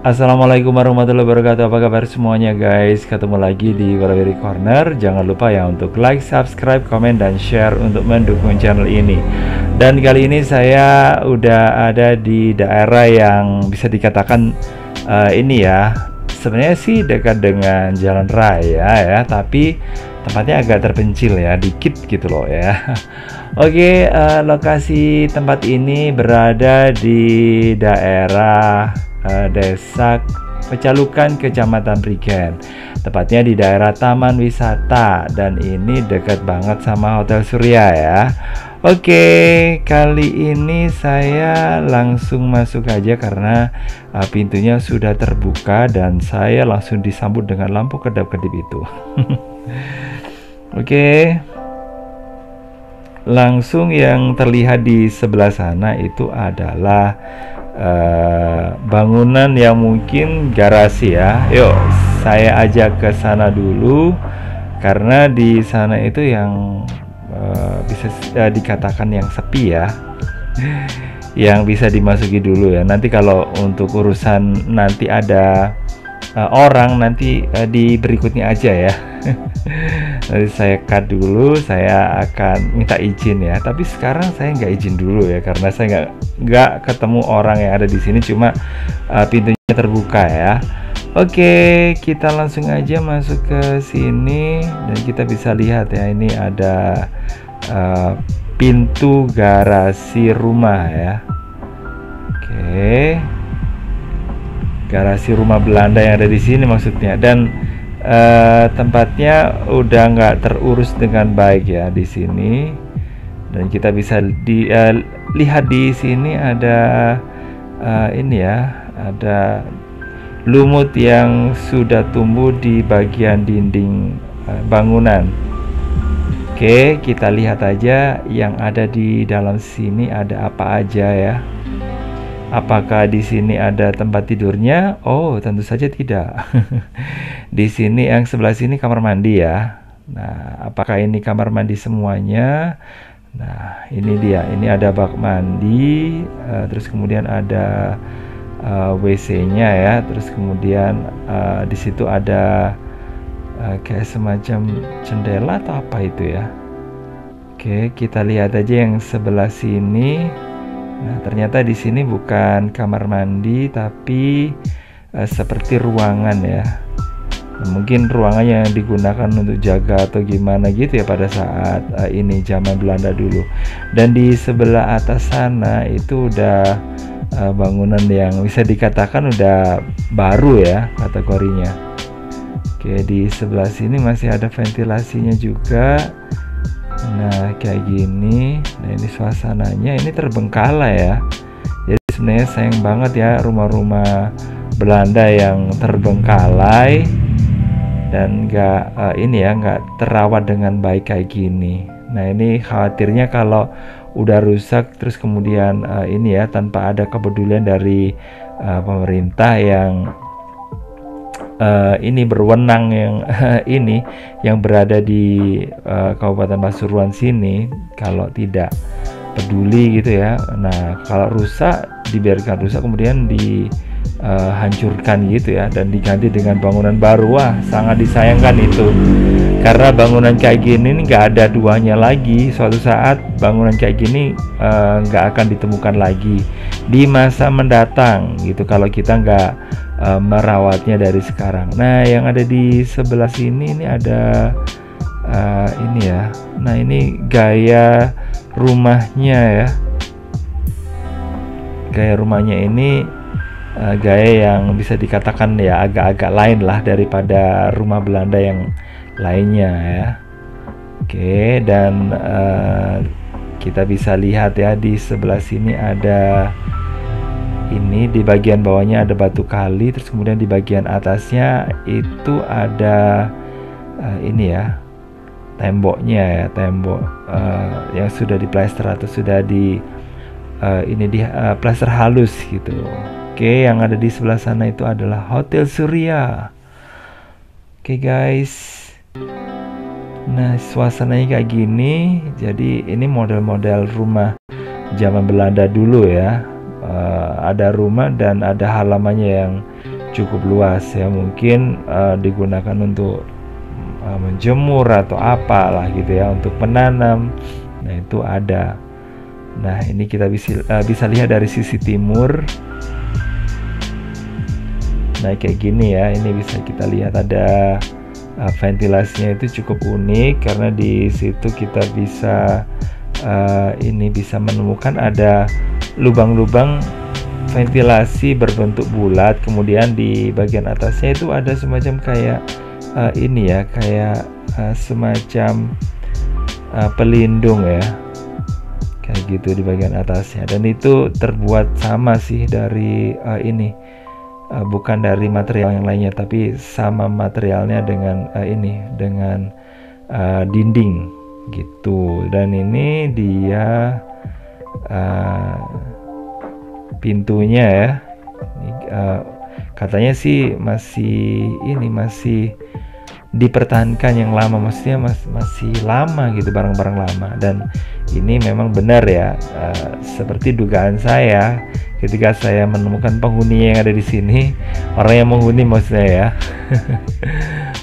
Assalamualaikum warahmatullahi wabarakatuh. Apa kabar semuanya guys? Ketemu lagi di Warawiri Corner. Jangan lupa ya untuk like, subscribe, komen, dan share untuk mendukung channel ini. Dan kali ini saya udah ada di daerah yang bisa dikatakan ini ya, sebenarnya sih dekat dengan jalan raya ya, tapi tempatnya agak terpencil ya, dikit gitu loh ya. Oke, lokasi tempat ini berada di daerah Desa Pecalukan, Kecamatan Prigen. Tepatnya di daerah Taman Wisata, dan ini dekat banget sama Hotel Surya ya. Oke, kali ini saya langsung masuk aja karena pintunya sudah terbuka dan saya langsung disambut dengan lampu kedap-kedip itu. Oke. Langsung yang terlihat di sebelah sana itu adalah bangunan yang mungkin garasi ya. Yuk, saya ajak ke sana dulu karena di sana itu yang bisa dikatakan yang sepi ya. Yang bisa dimasuki dulu ya. Nanti kalau untuk urusan nanti ada orang nanti di berikutnya aja ya. Nanti saya cut dulu, saya akan minta izin ya. Tapi sekarang saya nggak izin dulu ya, karena saya nggak ketemu orang yang ada di sini, cuma pintunya terbuka ya. Oke, kita langsung aja masuk ke sini dan kita bisa lihat ya, ini ada pintu garasi rumah ya. Oke, garasi rumah Belanda yang ada di sini maksudnya, dan tempatnya udah nggak terurus dengan baik ya di sini. Dan kita bisa lihat di sini ada ini ya, ada lumut yang sudah tumbuh di bagian dinding bangunan. Oke, kita lihat aja yang ada di dalam sini ada apa aja ya. Apakah di sini ada tempat tidurnya? Oh, tentu saja tidak. Di sini yang sebelah sini kamar mandi ya. Nah, apakah ini kamar mandi semuanya? Nah, ini dia. Ini ada bak mandi, terus kemudian ada WC-nya ya. Terus kemudian di situ ada kayak semacam jendela atau apa itu ya. Oke, kita lihat aja yang sebelah sini. Nah, ternyata di sini bukan kamar mandi tapi seperti ruangan ya. Nah, mungkin ruangannya yang digunakan untuk jaga atau gimana gitu ya pada saat ini zaman Belanda dulu. Dan di sebelah atas sana itu udah bangunan yang bisa dikatakan udah baru ya kategorinya. Oke, di sebelah sini masih ada ventilasinya juga. Nah, kayak gini. Nah, ini suasananya, ini terbengkalai ya. Jadi sebenarnya sayang banget ya rumah-rumah Belanda yang terbengkalai dan nggak terawat dengan baik kayak gini. Nah, ini khawatirnya kalau udah rusak terus kemudian ini ya, tanpa ada kepedulian dari pemerintah yang ini berwenang, yang ini yang berada di Kabupaten Pasuruan sini, kalau tidak peduli gitu ya. Nah, kalau rusak dibiarkan rusak kemudian dihancurkan gitu ya dan diganti dengan bangunan baru. Wah, sangat disayangkan itu, karena bangunan kayak gini nggak ada duanya lagi. Suatu saat bangunan kayak gini nggak akan ditemukan lagi di masa mendatang gitu kalau kita nggak merawatnya dari sekarang. Nah, yang ada di sebelah sini ini ada ini ya. Nah, ini gaya rumahnya ya. Gaya rumahnya ini gaya yang bisa dikatakan ya agak-agak lain lah daripada rumah Belanda yang lainnya ya. Oke, dan kita bisa lihat ya di sebelah sini ada ini, di bagian bawahnya ada batu kali, terus kemudian di bagian atasnya itu ada ini ya, temboknya ya, tembok yang sudah diplester atau sudah di plester halus gitu. Oke, yang ada di sebelah sana itu adalah Hotel Surya. Oke guys, nah suasananya kayak gini. Jadi ini model-model rumah zaman Belanda dulu ya. Ada rumah dan ada halamannya yang cukup luas ya, mungkin digunakan untuk menjemur atau apalah gitu ya, untuk menanam. Nah itu ada. Nah ini kita bisa lihat dari sisi timur. Nah kayak gini ya, ini bisa kita lihat ada ventilasinya itu cukup unik, karena di situ kita bisa bisa menemukan ada lubang-lubang ventilasi berbentuk bulat, kemudian di bagian atasnya itu ada semacam kayak kayak semacam pelindung ya, kayak gitu di bagian atasnya, dan itu terbuat sama sih dari bukan dari material yang lainnya, tapi sama materialnya dengan dengan dinding gitu. Dan ini dia pintunya ya. Ini, katanya sih masih dipertahankan yang lama, maksudnya masih lama gitu, barang-barang lama. Dan ini memang benar ya, seperti dugaan saya ketika saya menemukan penghuni yang ada di sini, orang yang menghuni maksudnya ya,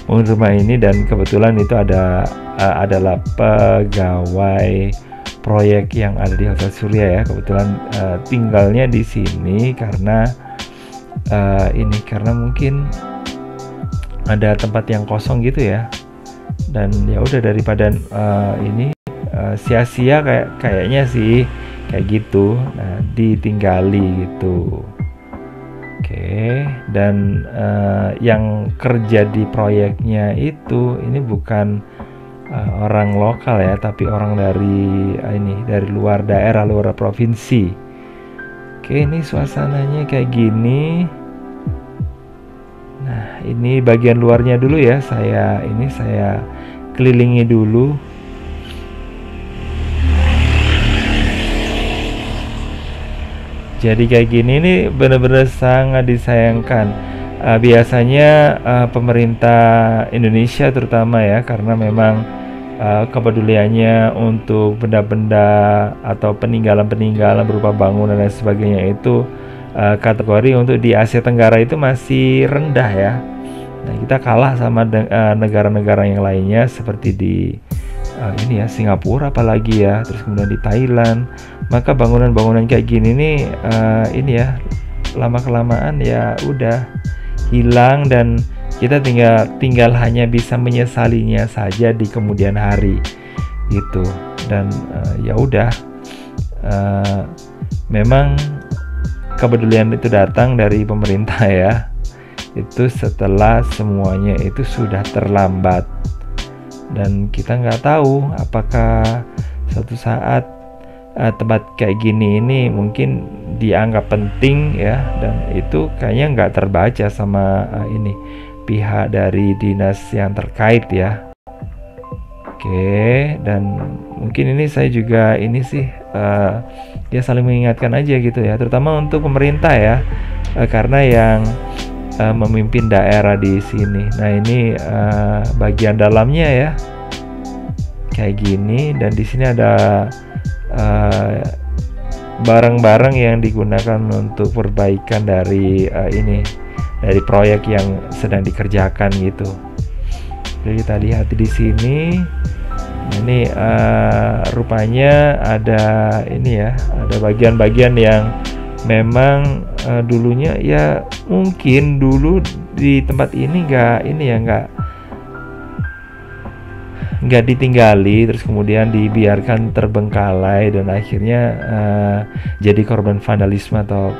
menghuni rumah ini, dan kebetulan itu adalah pegawai proyek yang ada di Hotel Surya ya. Kebetulan tinggalnya di sini karena karena mungkin ada tempat yang kosong gitu ya, dan ya udah daripada sia-sia kayaknya sih kayak gitu, nah ditinggali gitu. Oke, dan yang kerja di proyeknya ini bukan orang lokal ya, tapi orang dari luar daerah, luar provinsi. Oke, ini suasananya kayak gini. Nah, ini bagian luarnya dulu ya, saya kelilingi dulu. Jadi kayak gini nih benar-benar sangat disayangkan. Biasanya pemerintah Indonesia terutama ya, karena memang kepeduliannya untuk benda-benda atau peninggalan-peninggalan berupa bangunan dan sebagainya itu kategori untuk di Asia Tenggara itu masih rendah ya. Nah, kita kalah sama negara-negara yang lainnya seperti di Singapura apalagi ya, terus kemudian di Thailand. Maka bangunan-bangunan kayak gini nih lama-kelamaan ya udah hilang, dan kita tinggal hanya bisa menyesalinya saja di kemudian hari gitu. Dan ya udah, memang kepedulian itu datang dari pemerintah ya, itu setelah semuanya itu sudah terlambat, dan kita nggak tahu apakah suatu saat tempat kayak gini ini mungkin dianggap penting ya, dan itu kayaknya nggak terbaca sama pihak dari dinas yang terkait ya. Oke, dan mungkin ini saya juga dia saling mengingatkan aja gitu ya, terutama untuk pemerintah ya, karena yang memimpin daerah di sini. Nah ini bagian dalamnya ya kayak gini, dan di sini ada barang-barang yang digunakan untuk perbaikan dari dari proyek yang sedang dikerjakan gitu. Jadi kita lihat di sini. Ini rupanya ada ada bagian-bagian yang memang dulunya ya, mungkin dulu di tempat ini nggak ditinggali, terus kemudian dibiarkan terbengkalai, dan akhirnya jadi korban vandalisme atau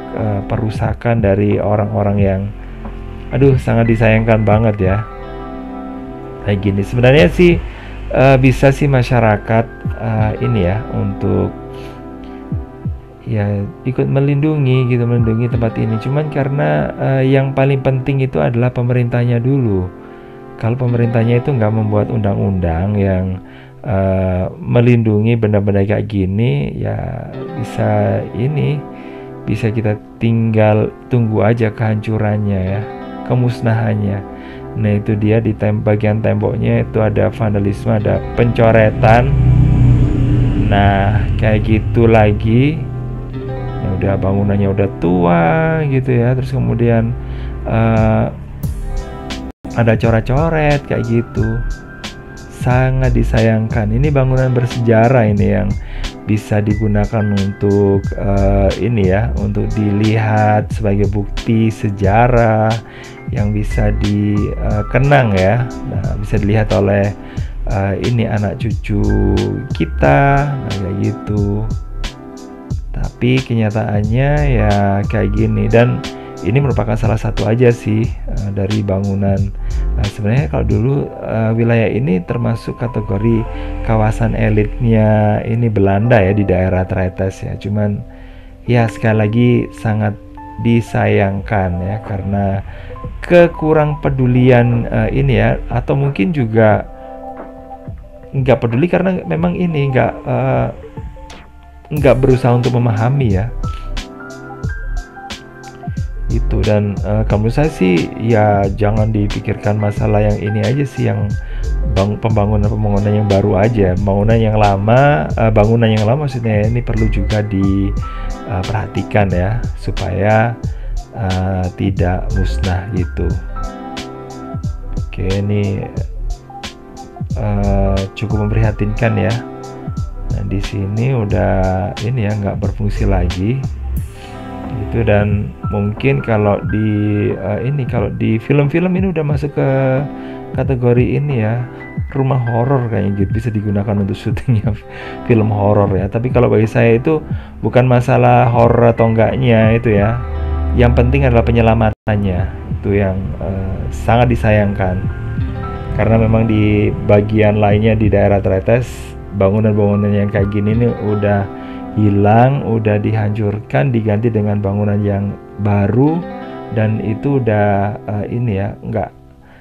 perusakan dari orang-orang yang sangat disayangkan banget ya. Kayak gini sebenarnya sih bisa sih masyarakat untuk ya ikut melindungi tempat ini. Cuman karena yang paling penting itu adalah pemerintahnya dulu. Kalau pemerintahnya itu nggak membuat undang-undang yang melindungi benda-benda kayak gini, ya bisa kita tinggal tunggu aja kehancurannya ya, kemusnahannya. Nah itu dia, di bagian temboknya itu ada vandalisme, ada pencoretan. Nah kayak gitu lagi, ya udah bangunannya udah tua gitu ya, terus kemudian eh, ada coret-coret kayak gitu. Sangat disayangkan. Ini bangunan bersejarah ini yang bisa digunakan untuk ini ya, untuk dilihat sebagai bukti sejarah yang bisa dikenang ya. Nah, bisa dilihat oleh ini anak cucu kita, nah, kayak gitu. Tapi kenyataannya ya kayak gini, dan ini merupakan salah satu aja sih dari bangunan. Sebenarnya kalau dulu wilayah ini termasuk kategori kawasan elitnya ini Belanda ya, di daerah Tretes ya. Cuman ya sekali lagi sangat disayangkan ya, karena kekurang pedulian ini ya, atau mungkin juga nggak peduli karena memang ini nggak berusaha untuk memahami ya itu. Dan kalau menurut saya sih ya jangan dipikirkan masalah yang ini aja sih, yang pembangunan yang baru aja. Bangunan yang lama maksudnya ini perlu juga diperhatikan ya, supaya tidak musnah gitu. Oke, ini cukup memprihatinkan ya. Nah, di sini udah ini ya, nggak berfungsi lagi gitu. Dan mungkin kalau di film-film ini udah masuk ke kategori ini ya, rumah horor kayaknya gitu, bisa digunakan untuk syutingnya film horor ya. Tapi kalau bagi saya itu bukan masalah horor atau enggaknya itu ya, yang penting adalah penyelamatannya, itu yang sangat disayangkan. Karena memang di bagian lainnya di daerah Tretes, bangunan-bangunan yang kayak gini nih udah hilang, udah dihancurkan, diganti dengan bangunan yang baru, dan itu udah ini ya,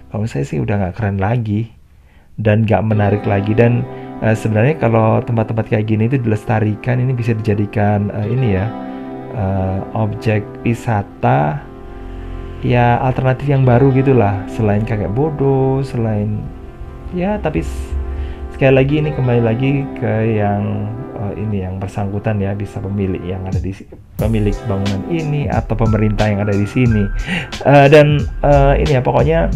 kalau saya sih udah nggak keren lagi dan nggak menarik lagi. Dan sebenarnya kalau tempat-tempat kayak gini itu dilestarikan, ini bisa dijadikan ini ya, objek wisata ya, alternatif yang baru gitulah, selain kakek bodoh, selain ya. Tapi sekali lagi ini kembali lagi ke yang ini yang bersangkutan ya, bisa pemilik yang ada di pemilik bangunan ini atau pemerintah yang ada di sini. Dan ini ya, pokoknya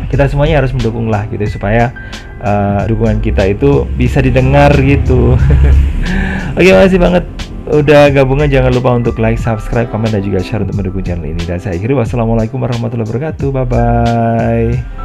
kita semuanya harus mendukung lah gitu, supaya dukungan kita itu bisa didengar gitu. Oke, makasih banget udah gabungan. Jangan lupa untuk like, subscribe, komen, dan juga share untuk mendukung channel ini. Dan saya akhiri, wassalamualaikum warahmatullahi wabarakatuh. Bye bye.